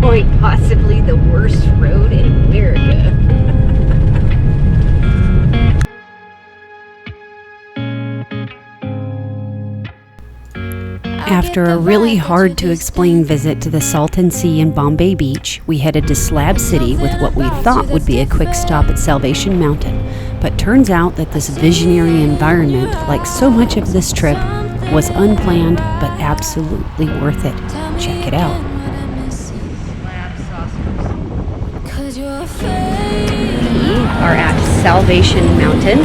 point, possibly the worst road in America. After a really hard to explain visit to the Salton Sea and Bombay Beach, we headed to Slab City with what we thought would be a quick stop at Salvation Mountain. But turns out that this visionary environment, like so much of this trip, was unplanned but absolutely worth it. Check it out. We are at Salvation Mountain.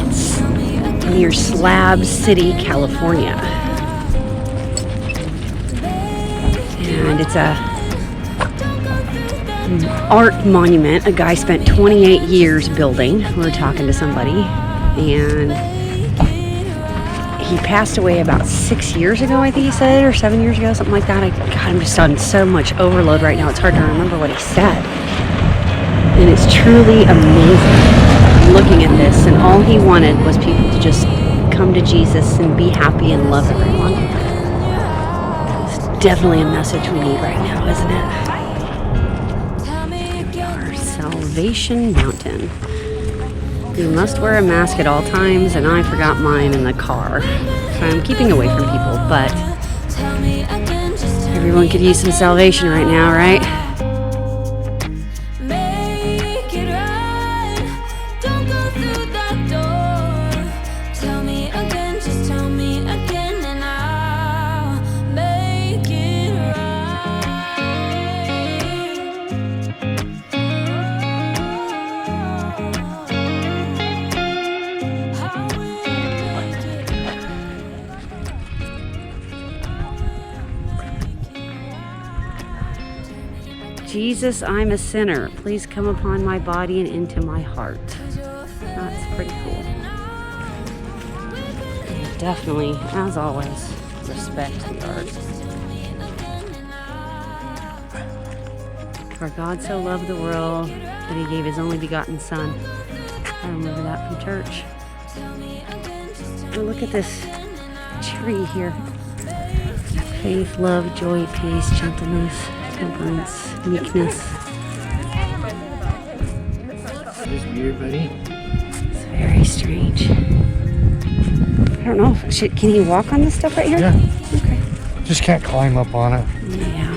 It's near Slab City, California. And it's an art monument a guy spent 28 years building. We were talking to somebody, and he passed away about 6 years ago, I think he said, or 7 years ago, something like that. I'm just on so much overload right now, it's hard to remember what he said. And it's truly amazing looking at this, and all he wanted was people to just come to Jesus and be happy and love everyone. It's definitely a message we need right now, isn't it? Here we are, Salvation Mountain. You must wear a mask at all times, and I forgot mine in the car. So I'm keeping away from people, but everyone could use some salvation right now, right? Jesus, I'm a sinner. Please come upon my body and into my heart. That's pretty cool. Definitely, as always, respect the art. For God so loved the world that he gave his only begotten Son. I remember that from church. Oh, look at this tree here. Faith, love, joy, peace, gentleness, temperance, meekness. It's weird, buddy. It's very strange. I don't know. Can he walk on this stuff right here? Yeah. Okay. Just can't climb up on it. Yeah.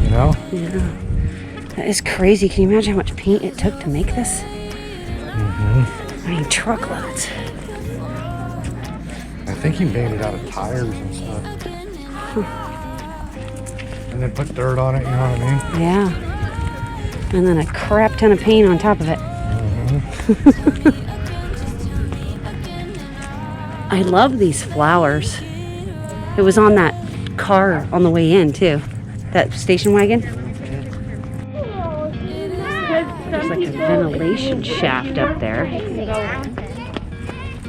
You know? Yeah. That is crazy. Can you imagine how much paint it took to make this? Mm-hmm. I mean, truckloads. I think he made it out of tires and stuff. And then put dirt on it, you know what I mean? Yeah. And then a crap ton of paint on top of it. Mm-hmm. I love these flowers. It was on that car on the way in, too. That station wagon. There's like a ventilation shaft up there.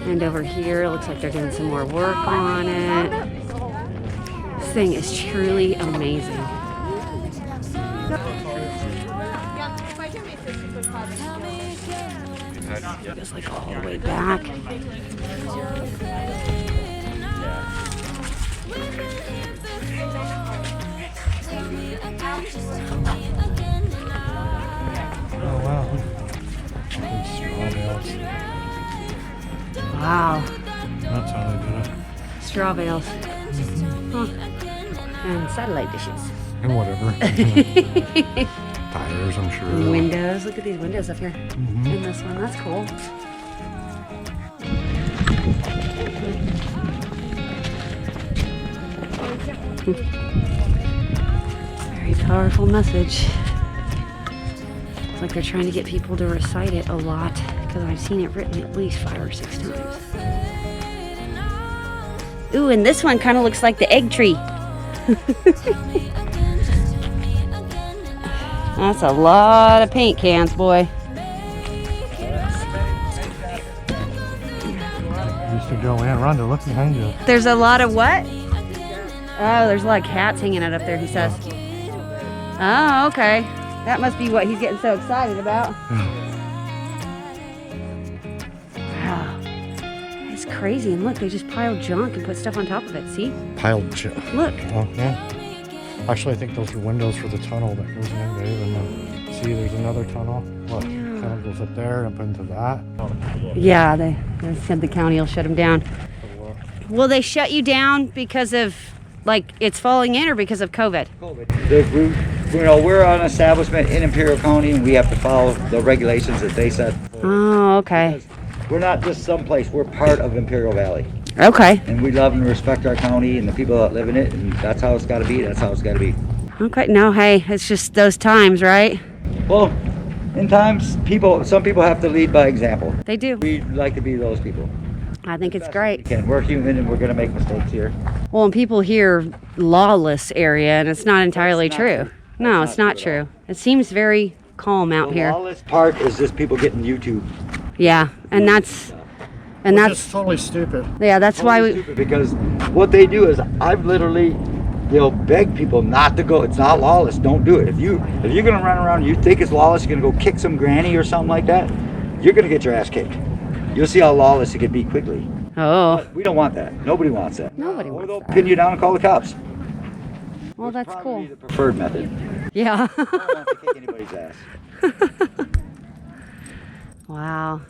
And over here, it looks like they're doing some more work on it. This thing is truly amazing. It goes like all the way back. Oh, wow. These straw bales. Wow. That's how they did it. Straw bales. Huh. And satellite dishes. And whatever. Tires, I'm sure. Windows. Look at these windows up here. Mm-hmm. And this one. That's cool. Very powerful message. It's like they're trying to get people to recite it a lot, because I've seen it written at least 5 or 6 times. Ooh, and this one kind of looks like the egg tree. That's a lot of paint cans, boy. Used to go in. Rhonda, look behind you. There's a lot of what? Oh, there's a lot of cats hanging out up there, he says. Oh, okay. That must be what he's getting so excited about. Wow. It's crazy. And look, they just piled junk and put stuff on top of it. See? Piled junk. Look. Oh, yeah. Actually, I think those are windows for the tunnel that goes in, Dave. And then, see, there's another tunnel. Look, tunnel goes up there, up into that. Yeah, they said the county will shut them down. Will they shut you down because of, like, it's falling in, or because of COVID? We're an establishment in Imperial County, and we have to follow the regulations that they set. Oh, okay. Because we're not just someplace, we're part of Imperial Valley. Okay. And we love and respect our county and the people that live in it, and that's how it's got to be. That's how it's got to be. Okay. No, hey, it's just those times, right? Well, in times, some people have to lead by example. They do. We like to be those people. I think it's great. We're human, and we're going to make mistakes here. Well, and people hear lawless area, and it's not entirely true. No, it's not true. It seems very calm out here. The lawless part is just people getting YouTube. Yeah, and that's It's totally stupid. yeah, that's why we. Stupid, because what they do is I've literally, they'll beg people not to go. It's not lawless. Don't do it. If you're gonna run around and you think it's lawless, you're gonna go kick some granny or something like that, you're gonna get your ass kicked. You'll see how lawless it can be quickly. Oh. But we don't want that. Nobody wants that. Nobody Or wants they'll that. pin you down and call the cops. Well, that's Probably cool. the preferred method. Yeah. I don't want to kick anybody's ass. Wow.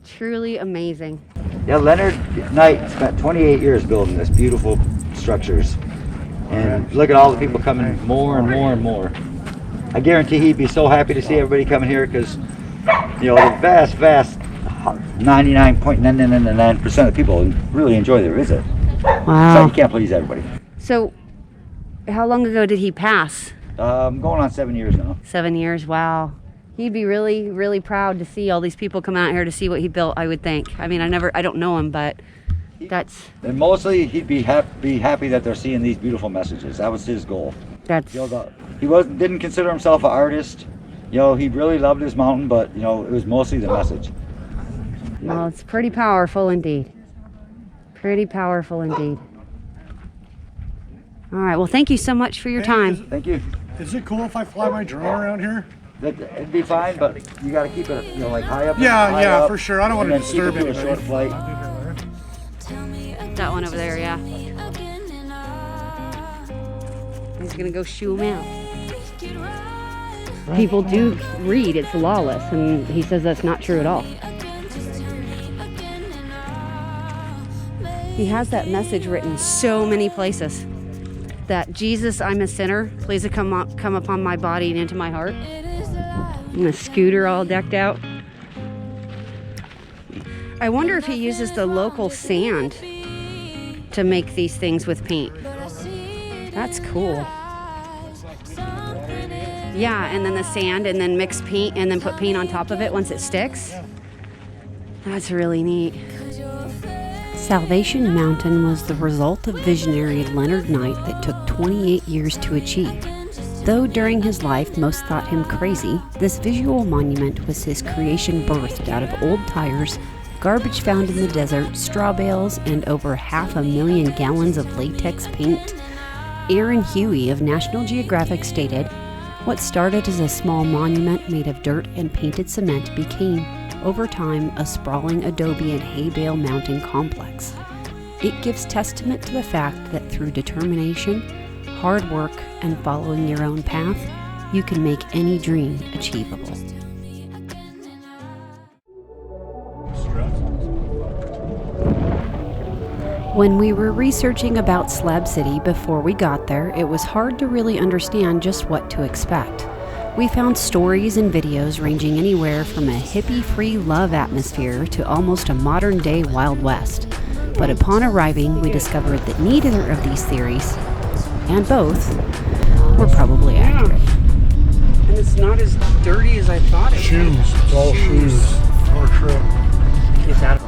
Truly amazing. Yeah, Leonard Knight spent 28 years building this beautiful structures. And look at all the people coming more and more and more. I guarantee he'd be so happy to see everybody coming here, because, you know, the vast 99.999% of people really enjoy their visit. So Wow. you can't please everybody. So, how long ago did he pass? Going on 7 years now. 7 years. Wow. He'd be really, really proud to see all these people come out here to see what he built, I would think. I mean, I don't know him, but that's And mostly he'd be happy that they're seeing these beautiful messages. That was his goal. that's You know, he didn't consider himself an artist. You know, he really loved his mountain, but you know, it was mostly the message. well, it's pretty powerful indeed. Pretty powerful indeed. All right. Well, thank you so much for your time. Thank you. Is it cool if I fly my drone around here? It'd be fine, but you got to keep it, you know, like high up. Yeah, high yeah, up, for sure. I don't want and to then keep disturb it to a anybody. short flight. That one over there, yeah. He's gonna go shoo him out. People do read it's lawless, and he says that's not true at all. He has that message written so many places. That Jesus, I'm a sinner. Please come upon my body and into my heart. And a scooter all decked out. I wonder if he uses the local sand to make these things with paint. That's cool. Yeah, and then the sand, and then mix paint, and then put paint on top of it once it sticks. That's really neat. Salvation Mountain was the result of visionary Leonard Knight that took 28 years to achieve. Though during his life most thought him crazy, this visual monument was his creation birthed out of old tires, garbage found in the desert, straw bales, and over 500,000 gallons of latex paint. Aaron Huey of National Geographic stated, "What started as a small monument made of dirt and painted cement became, over time, a sprawling adobe and hay bale mountain complex. It gives testament to the fact that through determination, hard work, and following your own path, you can make any dream achievable." When we were researching about Slab City before we got there, it was hard to really understand just what to expect. We found stories and videos ranging anywhere from a hippie-free love atmosphere to almost a modern-day Wild West. But upon arriving, we discovered that neither of these theories, and both, were probably accurate. And it's not as dirty as I thought it was. Shoes. It's all shoes. Or trip. It's out of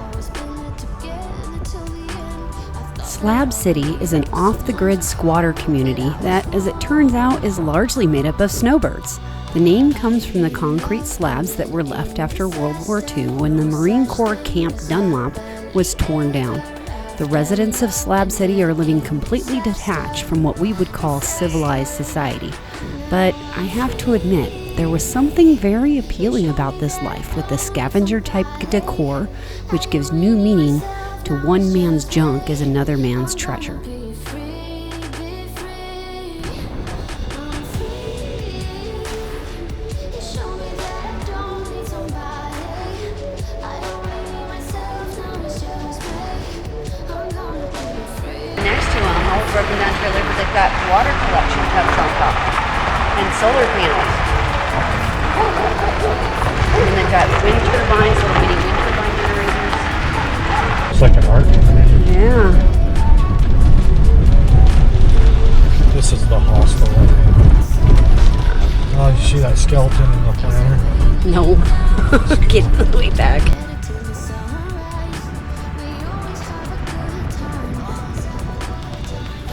Slab City is an off-the-grid squatter community that, as it turns out, is largely made up of snowbirds. The name comes from the concrete slabs that were left after World War II when the Marine Corps Camp Dunlap was torn down. The residents of Slab City are living completely detached from what we would call civilized society. But I have to admit, there was something very appealing about this life with the scavenger-type decor, which gives new meaning to one man's junk is another man's treasure. solar panels. And then they've got wind turbines, little mini wind turbine generators. It's like an art museum. Yeah. This is the hostel. Oh, you see that skeleton in the planter? No. Get way back.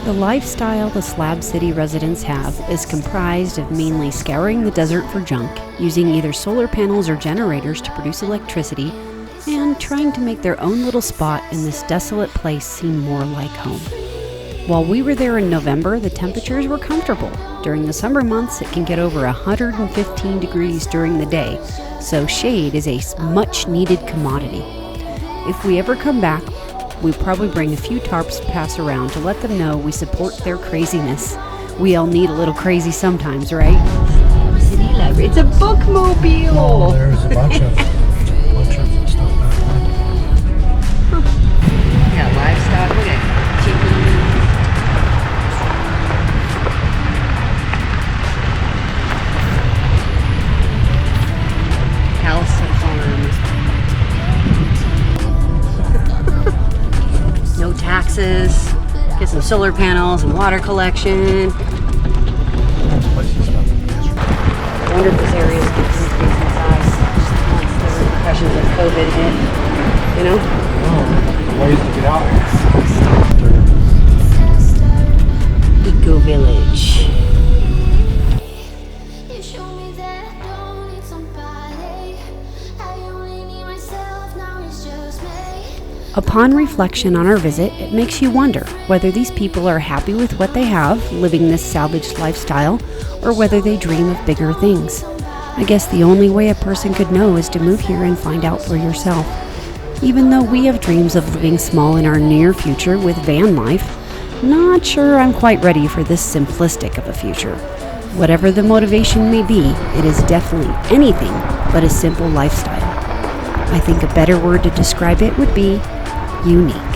The lifestyle the Slab City residents have is comprised of mainly scouring the desert for junk, using either solar panels or generators to produce electricity, and trying to make their own little spot in this desolate place seem more like home. While we were there in November, the temperatures were comfortable. During the summer months, it can get over 115 degrees during the day, so shade is a much-needed commodity. If we ever come back, we probably bring a few tarps to pass around to let them know we support their craziness. We all need a little crazy sometimes, right? City Library. It's a bookmobile! Oh, there's a bunch of stuff back there. Yeah, livestock. Look at chickens. House and farm. No taxes. Get some solar panels and water collection. I wonder if this area is going to increase in size once the repercussions of COVID hit. You know? Oh, ways to get out. Eco Village. Upon reflection on our visit, it makes you wonder whether these people are happy with what they have, living this salvaged lifestyle, or whether they dream of bigger things. I guess the only way a person could know is to move here and find out for yourself. Even though we have dreams of living small in our near future with van life, not sure I'm quite ready for this simplistic of a future. Whatever the motivation may be, it is definitely anything but a simple lifestyle. I think a better word to describe it would be unique.